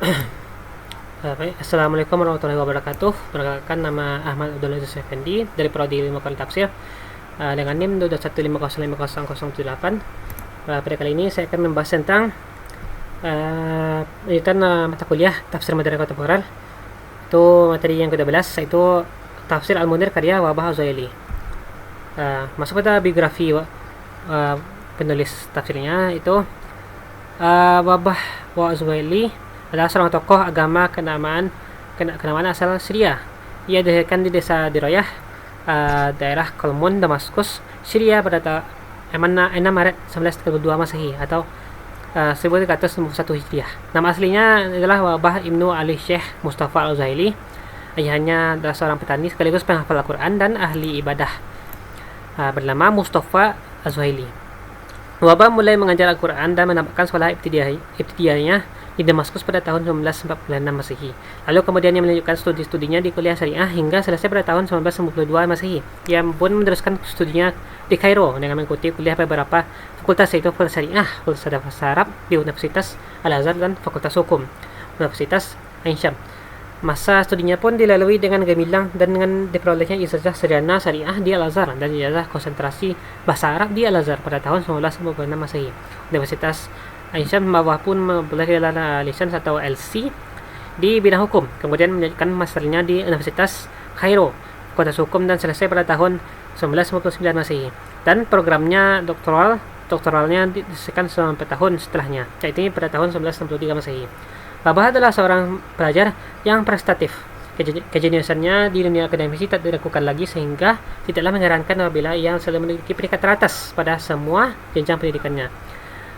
Baik, Assalamualaikum warahmatullahi wabarakatuh. Perkenalkan, nama Ahmad Abdullah Yusuf Effendi dari Prodi Ilmu Quran Tafsir dengan NIM 215050078. Pada kali ini saya akan membahas tentang lanjutan mata kuliah Tafsir Modern Kontemporer. Itu materi yang ke-12, yaitu Tafsir Al-Munir karya Wahbah Az-Zuhaili. Masuk pada biografi penulis tafsirnya, itu Wahbah Az-Zuhaili adalah seorang tokoh agama kenamaan asal Syria. Ia dilahirkan di desa Diroyah, daerah Kolmun, Damaskus, Syria pada 6 Maret 1932 Masehi atau 1391 Hijriah. Nama aslinya adalah Wahbah Ibnu Ali Syekh Mustafa Al-Zuhaili. Ayahnya adalah seorang petani sekaligus penghafal Al-Quran dan ahli ibadah, bernama Mustafa Al-Zuhaili. Wahbah mulai mengajar Al-Quran dan menamatkan sekolah ibtidaiyahnya di Damaskus pada tahun 1946 Masehi. Lalu kemudian ia melanjutkan studi-studinya di kuliah syariah hingga selesai pada tahun 1992 Masehi. Ia pun meneruskan studinya di Kairo dengan mengikuti kuliah beberapa fakultas, yaitu Fakultas Syariah, Fakultas Bahasa Arab di Universitas Al-Azhar, dan Fakultas Hukum Universitas Ain Syam. Masa studinya pun dilalui dengan gemilang dan dengan diperolehnya ijazah sarjana syariah di Al-Azhar dan ijazah konsentrasi bahasa Arab di Al-Azhar pada tahun 1996 Masehi. Universitas Aisyah Mawah pun memperoleh gelar lisan atau LC di bidang hukum, kemudian melanjutkan masternya di Universitas Kairo, Fakultas Hukum, dan selesai pada tahun 1999 Masehi. Dan programnya doktoralnya diselesaikan sampai tahun setelahnya, yaitu pada tahun 1963 Masehi. Wahbah adalah seorang pelajar yang prestatif. Kejeniusannya di dunia akademisi tak diragukan lagi, sehingga tidaklah mengherankan apabila ia selalu memiliki peringkat teratas pada semua jenjang pendidikannya.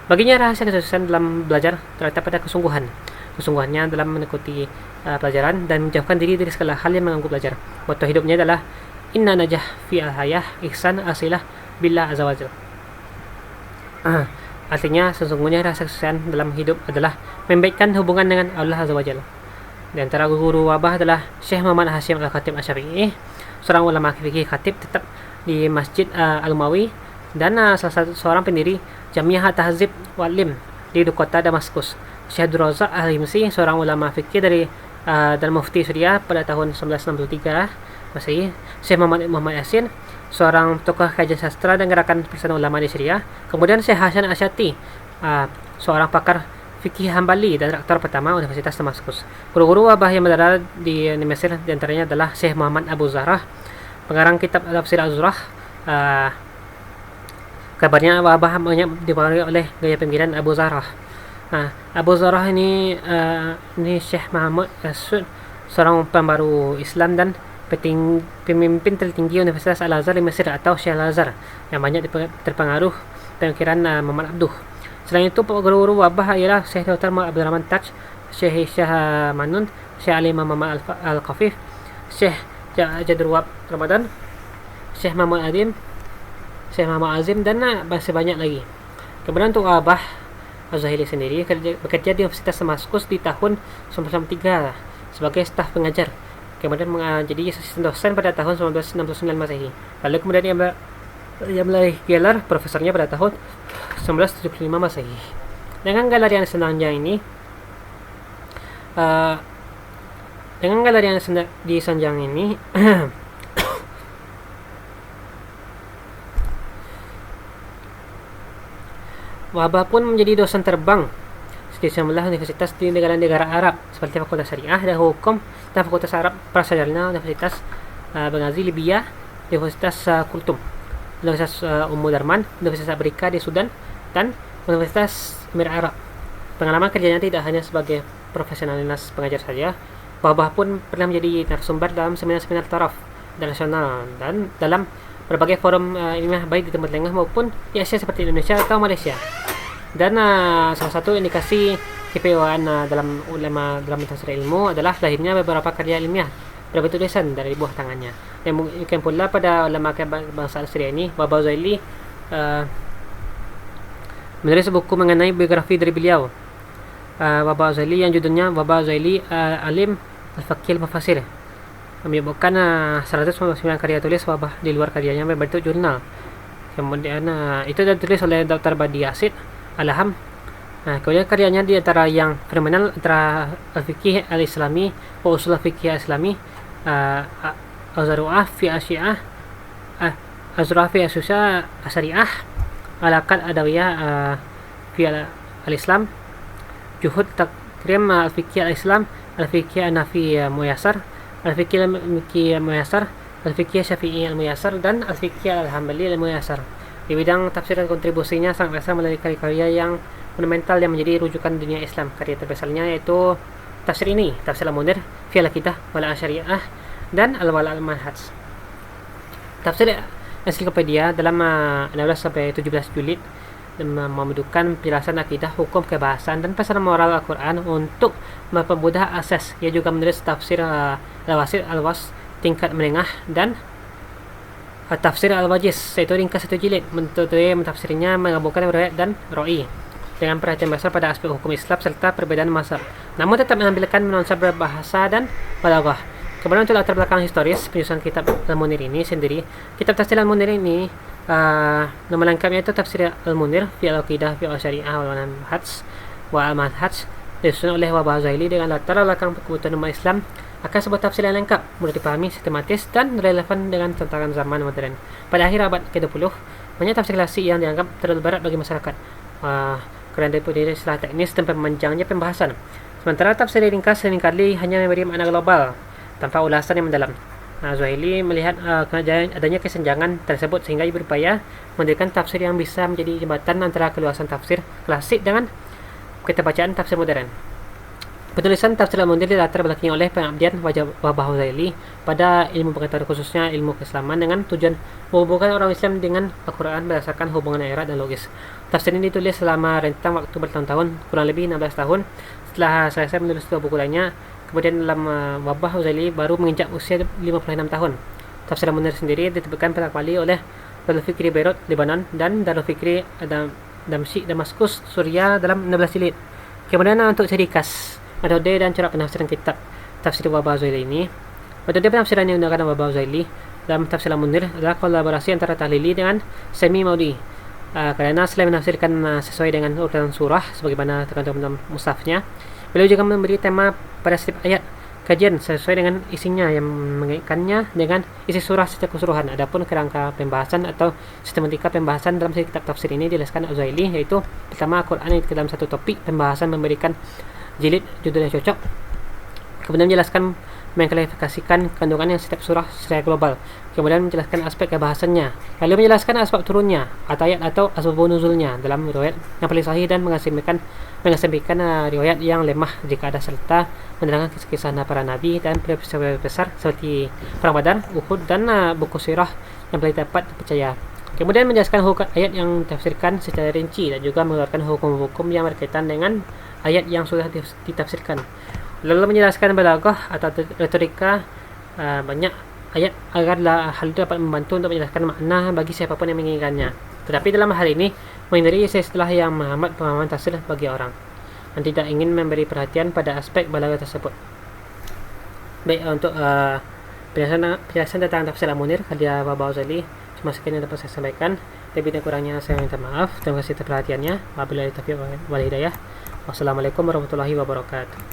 Baginya rahasia kesuksesan dalam belajar terletak pada kesungguhannya dalam mengikuti pelajaran dan menjauhkan diri dari segala hal yang mengganggu belajar. Moto hidupnya adalah inna najah fi al-hayah ihsan asilah billah azza wajalla. Artinya sesungguhnya rahasia kesuksesan dalam hidup adalah membaikkan hubungan dengan Allah azza wajalla. Di antara guru Wahbah adalah Syekh Muhammad Hashim Al-Khatib Asy-Syafi'i, seorang ulama fikih khatib tetap di Masjid Al-Umawi dan seorang pendiri Jamiah Tahzib Walim di kota Damaskus. Syekh Abdul Razak Al-Himsi, seorang ulama fikih dan mufti Syria pada tahun 1963 Masehi. Syekh Muhammad Yasin, seorang tokoh kajian sastra dan gerakan persatuan ulama di Syria. Kemudian Syekh Hasan Asyati, seorang pakar fikih Hambali dan rektor pertama Universitas Damaskus. Guru-guru Wahbah yang berada di Mesir diantaranya adalah Syekh Muhammad Abu Zarah, pengarang kitab Tafsir Az-Zurah. Kabarnya Wahbah banyak dipengaruhi oleh gaya pemikiran Abu Zarah. Abu Zarah ini Syekh Muhammad Asud, seorang pembaru Islam dan pemimpin tertinggi Universitas Al-Azhar di Mesir atau Syekh Al-Azhar, yang banyak terpengaruh pemikiran Muhammad Abduh. Selain itu, guru-guru Wahbah ialah Syekh Dr. Abdul Rahman Taj, Syekh Syah Manun, Syekh Ali Muhammad Al-Khafif, Syekh Jadul Wahab Ramadan, Syekh Muhammad Azim, dan masih banyak lagi. Kemudian untuk Wahbah Az-Zuhaili sendiri bekerja di Universitas Damaskus di tahun 1993 sebagai staf pengajar. Kemudian menjadi asisten dosen pada tahun 1969 Masehi. Lalu kemudian ia meraih gelar profesornya pada tahun 1975 Masehi. Dengan gelar yang selanjutnya ini, di sanjang ini Wahbah pun menjadi dosen terbang di sejumlah universitas di negara-negara Arab seperti Fakultas Syariah dan Hukum dan Fakultas Arab Prasajarna Universitas Benghazi Libya, Universitas Kultum, Universitas Ummu Darman, Universitas Amerika di Sudan, dan Universitas Emirat Arab. Pengalaman kerjanya tidak hanya sebagai profesionalitas pengajar saja, Wahbah pun pernah menjadi narasumber dalam seminar-seminar taraf internasional dan dalam berbagai forum ilmiah baik di Timur Tengah maupun di Asia seperti Indonesia atau Malaysia. Dan salah satu indikasi kepewahan dalam tafsir ilmu adalah lahirnya beberapa karya ilmiah berbentuk tulisan dari buah tangannya. Dan mungkin pula pada ulama bangsa Syria ini, Wahbah Az-Zuhaili menulis buku mengenai biografi dari beliau, Wahbah Az-Zuhaili, yang judulnya Wahbah Az-Zuhaili Alim Al-Faqih Al-Mufassir, menyebutkan 199 karya tulis Wahbah di luar karyanya berbentuk jurnal. Kemudian itu ditulis oleh Dr. Badi Yasid Alham Nah, kemudian karyanya di antara yang fenomenal antara Al-Fiqh Al-Islami wa Usul Fiqh Al-Islami, Az-Zaru'ah fi Asyi'ah, Az-Zaru'ah fi Asyariah, Al-Aqad Adawiyah fi Al-Islam, Juhud Takrim Al-Fiqh Al-Islam, Al-Fiqh An-Nafi Muyasar, Al-Fiqh Al-Miki Muyasar, Al-Fiqh Syafi'i Al-Muyasar, dan Al-Fiqh Al-Hambali Al-Muyasar. Di bidang tafsir dan kontribusinya sangat besar melalui karya-karya yang monumental yang menjadi rujukan dunia Islam. Karya terbesarnya yaitu tafsir ini, Tafsir Al-Munir fi Al-Aqidah wal Asyariah dan Al-Wala' Al-Manhaj. Tafsir ensiklopedia dalam 16 sampai 17 jilid memadukan penjelasan akidah, hukum, kebahasaan, dan pesan moral Al-Quran untuk mempermudah akses. Ia juga menulis tafsir Al-Wasit, Al-Was tingkat menengah, dan Tafsir Al-Wajiz, yaitu ringkas 1 jilid. Mentafsirnya menggabungkan riwayat dan ra'i dengan perhatian besar pada aspek hukum Islam serta perbedaan mazhab, namun tetap menampilkan nuansa berbahasa dan balaghah. Kemudian untuk latar belakang historis penyusunan kitab Al-Munir ini sendiri, kitab Tafsir Al-Munir ini nama lengkapnya itu Tafsir Al-Munir fi Al-Aqidah fi Al-Syariah wal Manhaj, disusun oleh Wahbah Zaili dengan latar belakang kebutuhan umat Islam akan sebuah tafsir yang lengkap, mudah dipahami, sistematis, dan relevan dengan tantangan zaman modern. Pada akhir abad ke-20, banyak tafsir klasik yang dianggap terlalu berat bagi masyarakat kerana daripada istilah teknis dan pemanjangnya pembahasan. Sementara tafsir ringkas seringkali hanya memberi makna global tanpa ulasan yang mendalam. Zuhaili melihat adanya kesenjangan tersebut sehingga ia berupaya mendirikan tafsir yang bisa menjadi jembatan antara keluasan tafsir klasik dengan keterbacaan tafsir modern. Penulisan Tafsir Al-Munir dilatar belakangi oleh pengabdian Wahbah Zaili pada ilmu pengetahuan, khususnya ilmu keislaman, dengan tujuan menghubungkan orang Islam dengan Al-Quran berdasarkan hubungan ayat dan logis. Tafsir ini ditulis selama rentang waktu bertahun-tahun, kurang lebih 16 tahun. Setelah selesai menulis 2 buku lainnya, kemudian dalam Wahbah Zaili baru menginjak usia 56 tahun. Tafsir Al-Munir sendiri diterbitkan pertama kali oleh Darul Fikri Beirut, Lebanon, dan Darul Fikri Damsyik, Damaskus, Suriah dalam 16 jilid. Kemudian untuk serikas metode dan cara penafsiran kitab Tafsir Wahbah Zaili ini, metode penafsiran yang digunakan Wahbah Zaili dalam Tafsir Al-Munir adalah kolaborasi antara tahlili dengan semi maudi. Kerana selain menafsirkan sesuai dengan urutan surah sebagaimana tercantum dalam mushafnya, beliau juga memberi tema pada setiap ayat kajian sesuai dengan isinya yang mengaitkannya dengan isi surah secara keseluruhan. Adapun kerangka pembahasan atau sistematika pembahasan dalam kitab tafsir ini dijelaskan Al-Zaili, yaitu pertama Al-Quran ke dalam satu topik pembahasan memberikan jilid judul yang cocok, kemudian menjelaskan mengklarifikasikan kandungan yang setiap surah secara global, kemudian menjelaskan aspek kebahasannya, lalu menjelaskan asbab turunnya ayat atau asbab nuzulnya dalam riwayat yang paling sahih, dan mengesampingkan riwayat yang lemah jika ada, serta menerangkan kisah para nabi dan peristiwa besar seperti Perang Badar, Uhud, dan buku sirah yang paling dapat dipercaya. Kemudian menjelaskan hukum ayat yang ditafsirkan secara rinci dan juga mengeluarkan hukum-hukum yang berkaitan dengan ayat yang sudah ditafsirkan. Lalu menjelaskan balaghah atau retorika banyak ayat agar hal itu dapat membantu untuk menjelaskan makna bagi siapapun yang menginginkannya. Tetapi dalam hal ini menghindari istilah yang menghambat pemahaman tafsir bagi orang dan tidak ingin memberi perhatian pada aspek balaghah tersebut. Baik, untuk penjelasan tentang Tafsir Al-Munir karya Wahbah Zaili cuma sekian yang dapat saya sampaikan. Lebih dan kurangnya saya minta maaf. Terima kasih atas perhatiannya. Wabillahi taufiq wal hidayah. Wassalamualaikum warahmatullahi wabarakatuh.